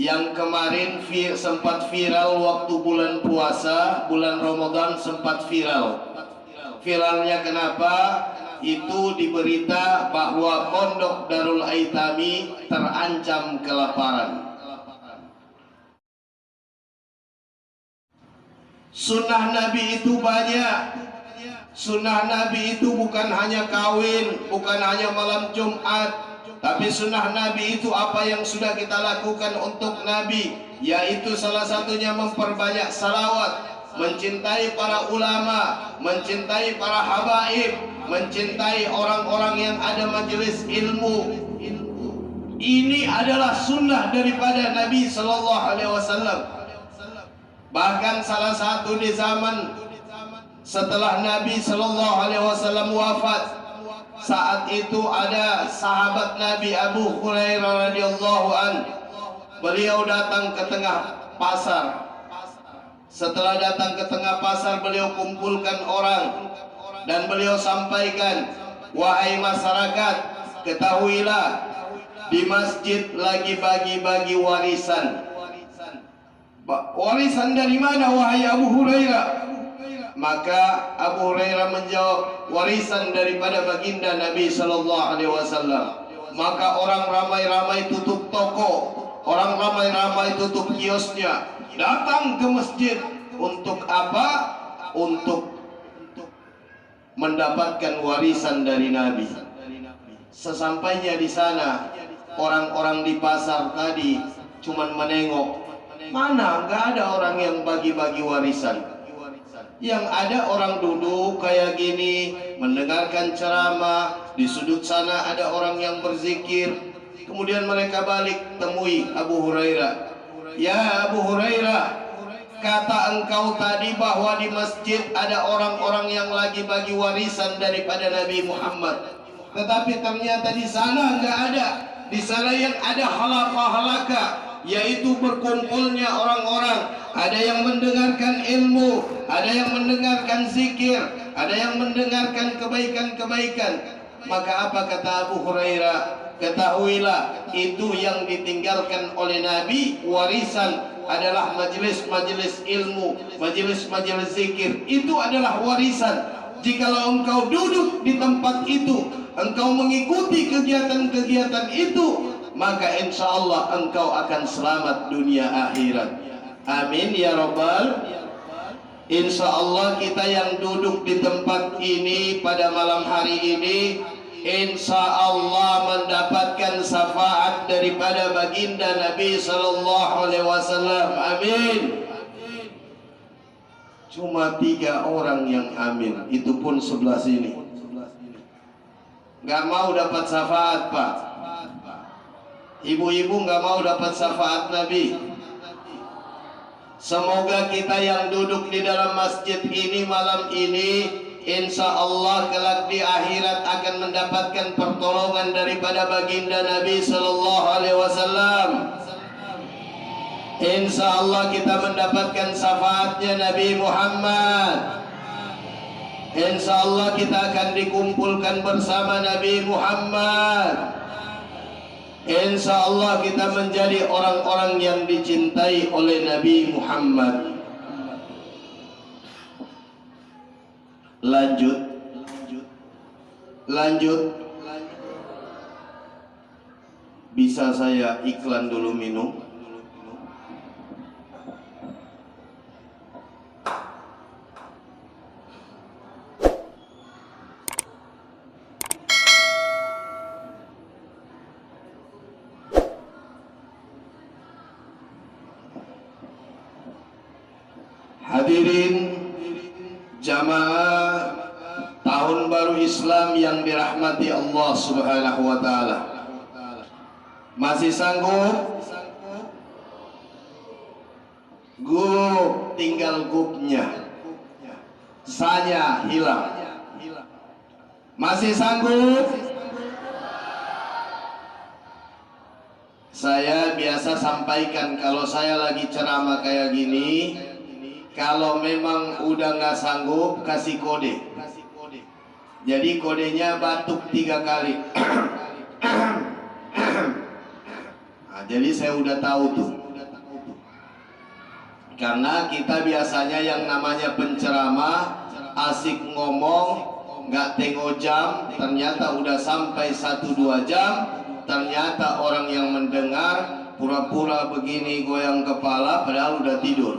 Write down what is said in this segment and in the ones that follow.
Yang kemarin sempat viral waktu bulan puasa, bulan Ramadan sempat viral. Viralnya kenapa? Itu diberita bahwa Pondok Darul Aitami terancam kelaparan. Sunnah Nabi itu banyak. Sunnah Nabi itu bukan hanya kawin, bukan hanya malam Jumat, tapi sunnah Nabi itu apa yang sudah kita lakukan untuk Nabi, yaitu salah satunya memperbanyak salawat, mencintai para ulama, mencintai para habaib, mencintai orang-orang yang ada majelis ilmu. Ini adalah sunnah daripada Nabi Sallallahu Alaihi Wasallam. Bahkan salah satu di zaman setelah Nabi Sallallahu Alaihi Wasallam wafat, saat itu ada sahabat Nabi Abu Hurairah radhiyallahu an. Beliau datang ke tengah pasar. Setelah datang ke tengah pasar, beliau kumpulkan orang dan beliau sampaikan, wahai masyarakat, ketahuilah di masjid lagi bagi-bagi warisan. Warisan dari mana wahai Abu Hurairah? Maka Abu Hurairah menjawab, warisan daripada baginda Nabi Sallallahu Alaihi Wasallam. Maka orang ramai-ramai tutup toko, orang ramai-ramai tutup kiosnya, datang ke masjid untuk apa? Untuk mendapatkan warisan dari Nabi. Sesampainya di sana, orang-orang di pasar tadi cuman menengok. Mana nggak ada orang yang bagi-bagi warisan. Yang ada orang duduk kayak gini, mendengarkan ceramah. Di sudut sana ada orang yang berzikir. Kemudian mereka balik temui Abu Hurairah. Ya Abu Hurairah, kata engkau tadi bahwa di masjid ada orang-orang yang lagi bagi warisan daripada Nabi Muhammad. Tetapi ternyata di sana nggak ada. Di sana yang ada halaqah-halaqah, yaitu berkumpulnya orang-orang. Ada yang mendengarkan ilmu, ada yang mendengarkan zikir, ada yang mendengarkan kebaikan-kebaikan. Maka apa kata Abu Hurairah? Ketahuilah, itu yang ditinggalkan oleh Nabi, warisan adalah majelis-majelis ilmu, majelis-majelis zikir. Itu adalah warisan. Jikalau engkau duduk di tempat itu, engkau mengikuti kegiatan-kegiatan itu, maka insya Allah engkau akan selamat dunia akhirat. Amin ya Rabbal. Insya Allah kita yang duduk di tempat ini pada malam hari ini, insya Allah mendapatkan syafaat daripada baginda Nabi Sallallahu Alaihi Wasallam. Amin. Cuma 3 orang yang amin, itu pun sebelah sini. Gak mau dapat syafaat, Pak. Ibu-ibu gak mau dapat syafaat Nabi. Semoga kita yang duduk di dalam masjid ini malam ini, insya Allah kelak di akhirat akan mendapatkan pertolongan daripada baginda Nabi Sallallahu Alaihi Wasallam. Insya Allah kita mendapatkan syafaatnya Nabi Muhammad. Insya Allah kita akan dikumpulkan bersama Nabi Muhammad. Insya Allah kita menjadi orang-orang yang dicintai oleh Nabi Muhammad. Lanjut. Bisa saya iklan dulu minum? Hadirin jamaah tahun baru Islam yang dirahmati Allah Subhanahu wa taala. Masih sanggup? Gup, tinggal gupnya. Saya hilang. Masih sanggup? Saya biasa sampaikan kalau saya lagi ceramah kayak gini, kalau memang udah nggak sanggup, kasih kode. Jadi kodenya batuk 3 kali. Nah, Nah, jadi saya udah tahu tuh. Karena kita biasanya yang namanya penceramah asik ngomong, nggak tengok jam, ternyata udah sampai 1-2 jam, ternyata orang yang mendengar pura-pura begini goyang kepala padahal udah tidur.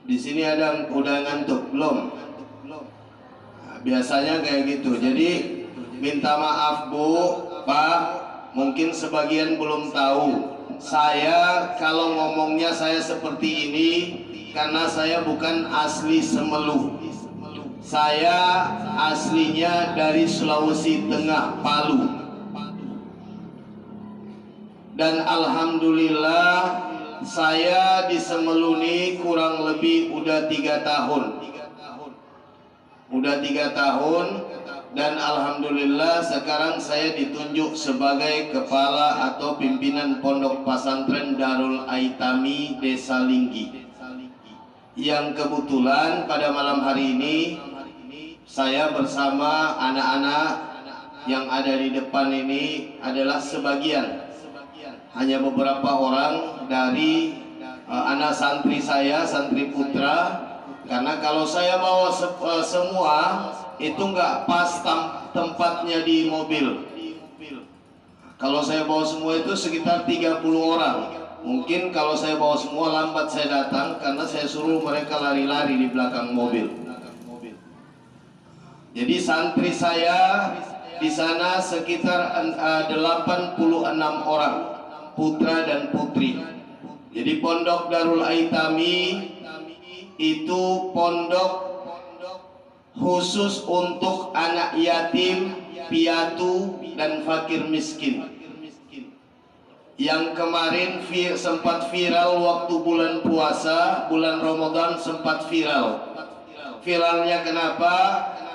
Di sini ada udah ngantuk belum? Nah, biasanya kayak gitu. Jadi minta maaf Bu, Pak, mungkin sebagian belum tahu. Saya kalau ngomongnya saya seperti ini karena saya bukan asli Semelu. Saya aslinya dari Sulawesi Tengah, Palu. Dan alhamdulillah saya di Semelu ini kurang lebih udah 3 tahun. Udah 3 tahun. Dan alhamdulillah sekarang saya ditunjuk sebagai kepala atau pimpinan Pondok Pesantren Darul Aitami Desa Linggi. Yang kebetulan pada malam hari ini saya bersama anak-anak yang ada di depan ini adalah sebagian, hanya beberapa orang dari anak santri saya, santri putra. Karena kalau saya bawa semua itu nggak pas tempatnya di mobil. Kalau saya bawa semua itu sekitar 30 orang. Mungkin kalau saya bawa semua lambat saya datang karena saya suruh mereka lari-lari di belakang mobil. Jadi santri saya di sana sekitar 86 orang, putra dan putri. Jadi Pondok Darul Aitami itu pondok khusus untuk anak yatim, piatu, dan fakir miskin. Yang kemarin sempat viral waktu bulan puasa, bulan Ramadan sempat viral. Viralnya kenapa?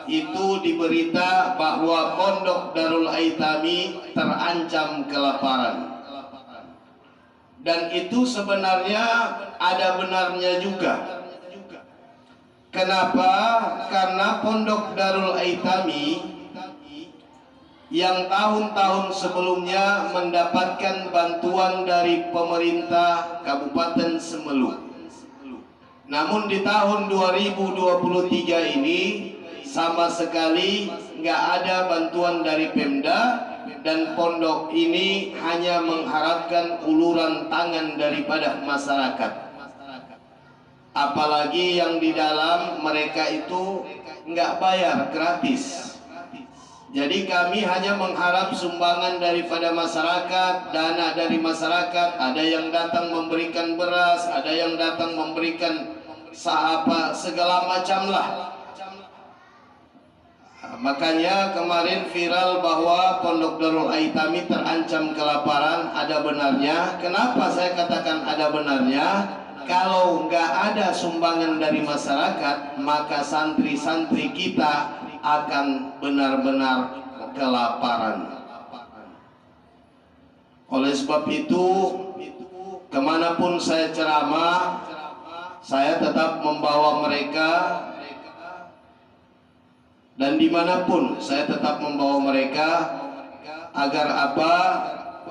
Itu diberita bahwa Pondok Darul Aitami terancam kelaparan. Dan itu sebenarnya ada benarnya juga. Kenapa? Karena Pondok Darul Aitami yang tahun-tahun sebelumnya mendapatkan bantuan dari pemerintah Kabupaten Semelu. Namun di tahun 2023 ini sama sekali nggak ada bantuan dari Pemda, dan pondok ini hanya mengharapkan uluran tangan daripada masyarakat. Apalagi yang di dalam mereka itu nggak bayar, gratis. Jadi kami hanya mengharap sumbangan daripada masyarakat, dana dari masyarakat. Ada yang datang memberikan beras, ada yang datang memberikan segala macam lah. Makanya kemarin viral bahwa Pondok Darul Aitami terancam kelaparan, ada benarnya. Kenapa saya katakan ada benarnya? Kalau nggak ada sumbangan dari masyarakat, maka santri-santri kita akan benar-benar kelaparan. Oleh sebab itu, kemanapun saya ceramah, saya tetap membawa mereka, dan dimanapun saya tetap membawa mereka agar apa?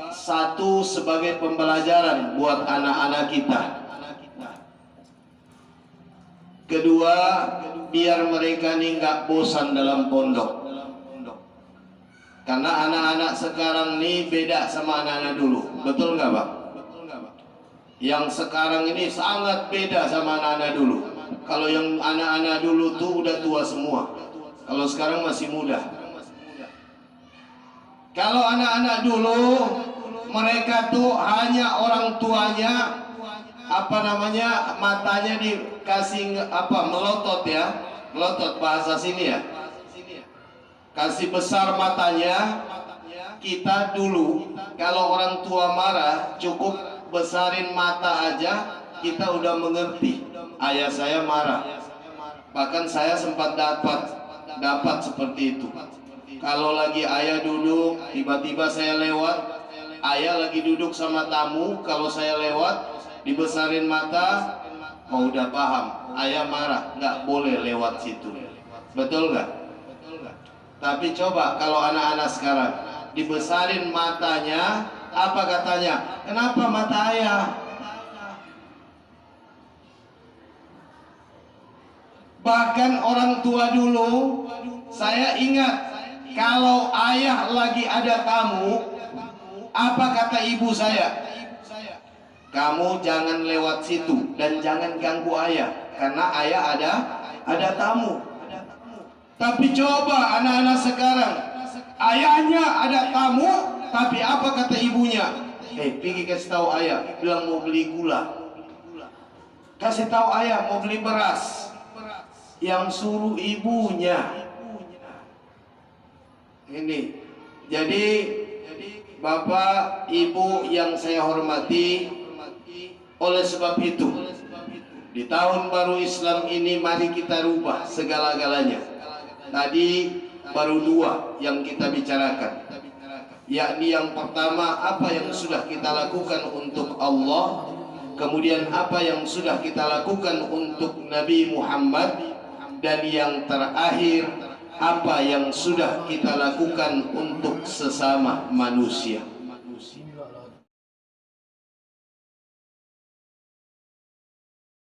Satu, sebagai pembelajaran buat anak-anak kita. Kedua, biar mereka ini nggak bosan dalam pondok. Karena anak-anak sekarang ini beda sama anak-anak dulu. Betul nggak Pak? Yang sekarang ini sangat beda sama anak-anak dulu. Kalau yang anak-anak dulu tuh udah tua semua. Kalau sekarang masih muda. Kalau anak-anak dulu, mereka tuh hanya orang tuanya matanya dikasih melotot ya, melotot bahasa sini ya, kasih besar matanya. Kita dulu kalau orang tua marah cukup besarin mata aja kita udah mengerti. Ayah saya marah, bahkan saya sempat dapat seperti itu. Kalau lagi ayah duduk, tiba-tiba saya lewat, ayah lagi duduk sama tamu, kalau saya lewat dibesarin mata, mau udah paham, ayah marah, nggak boleh lewat situ. Betul nggak? Tapi coba kalau anak-anak sekarang, dibesarin matanya. Apa katanya? Kenapa mata ayah? Bahkan orang tua dulu, saya ingat kalau ayah lagi ada tamu, apa kata ibu saya? Kamu jangan lewat situ dan jangan ganggu ayah, karena ayah ada tamu. Tapi coba anak-anak sekarang, ayahnya ada tamu, tapi apa kata ibunya? Pergi kasih tahu ayah, bilang mau beli gula. Kasih tahu ayah mau beli beras. Yang suruh ibunya. Ini. Jadi Bapak Ibu yang saya hormati, oleh sebab itu di tahun baru Islam ini mari kita rubah segala-galanya. Tadi baru 2 yang kita bicarakan, yakni yang pertama apa yang sudah kita lakukan untuk Allah, kemudian apa yang sudah kita lakukan untuk Nabi Muhammad, dan yang terakhir apa yang sudah kita lakukan untuk sesama manusia.